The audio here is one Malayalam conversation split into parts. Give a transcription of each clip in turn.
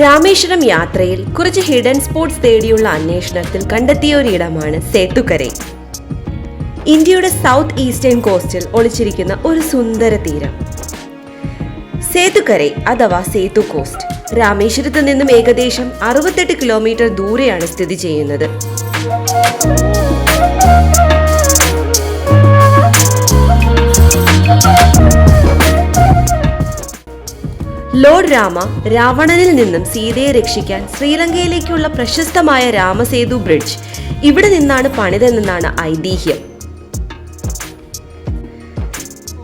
രാമേശ്വരം യാത്രയിൽ കുറച്ച് ഹിഡൻ സ്പോട്സ് തേടിയുള്ള അന്വേഷണത്തിൽ കണ്ടെത്തിയ ഒരിടമാണ് സേതുക്കരൈ. ഇന്ത്യയുടെ സൗത്ത് ഈസ്റ്റേൺ കോസ്റ്റിൽ ഒളിച്ചിരിക്കുന്ന ഒരു സുന്ദര തീരം. സേതുക്കരൈ അഥവാ സേതു കോസ്റ്റ് രാമേശ്വരത്ത് നിന്നും ഏകദേശം 68 കിലോമീറ്റർ ദൂരെയാണ് സ്ഥിതി ചെയ്യുന്നത്. ലോർഡ് രാമ രാവണനിൽ നിന്നും സീതയെ രക്ഷിക്കാൻ ശ്രീലങ്കയിലേക്കുള്ള പ്രശസ്തമായ രാമസേതു ബ്രിഡ്ജ് ഇവിടെ നിന്നാണ് പണിതെന്നാണ് ഐതിഹ്യം.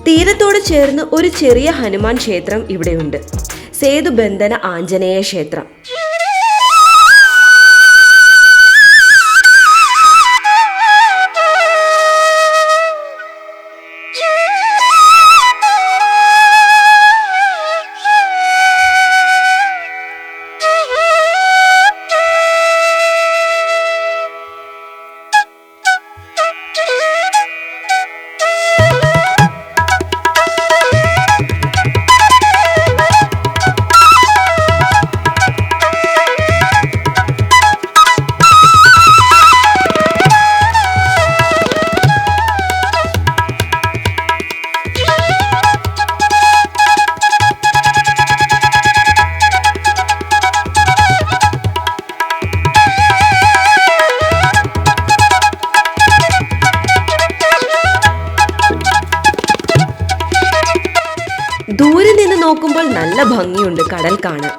തീരത്തോട് ചേർന്ന് ഒരു ചെറിയ ഹനുമാൻ ക്ഷേത്രം ഇവിടെയുണ്ട്. സേതുബന്ധന ആഞ്ജനേയ ക്ഷേത്രം. ദൂരെ നിന്ന് നോക്കുമ്പോൾ നല്ല ഭംഗിയുണ്ട് കടൽ കാണാൻ.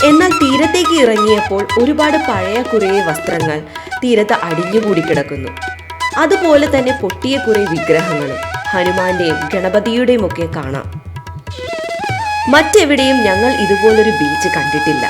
എന്നാൽ തീരത്തേക്ക് ഇറങ്ങിയപ്പോൾ ഒരുപാട് പഴയ കുറേ വസ്ത്രങ്ങൾ തീരത്ത് അടിഞ്ഞുകൂടി കിടക്കുന്നു. അതുപോലെ തന്നെ പൊട്ടിയ കുറേ വിഗ്രഹങ്ങളും ഹനുമാന്റെയും ഗണപതിയുടെയും ഒക്കെ കാണാം. മറ്റെവിടെയും ഞങ്ങൾ ഇതുപോലൊരു ബീച്ച് കണ്ടിട്ടില്ല.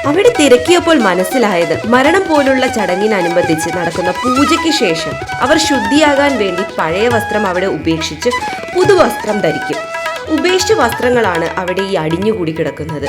അവിടെ തിരക്കിയപ്പോൾ മനസ്സിലായത് മരണം പോലുള്ള ചടങ്ങിനനുബന്ധിച്ച് നടക്കുന്ന പൂജയ്ക്ക് ശേഷം അവർ ശുദ്ധിയാകാൻ വേണ്ടി പഴയ വസ്ത്രം അവിടെ ഉപേക്ഷിച്ച് പുതുവസ്ത്രം ധരിക്കും. ഉപേക്ഷിച്ച വസ്ത്രങ്ങളാണ് അവിടെ ഈ അടിഞ്ഞുകൂടി കിടക്കുന്നത്.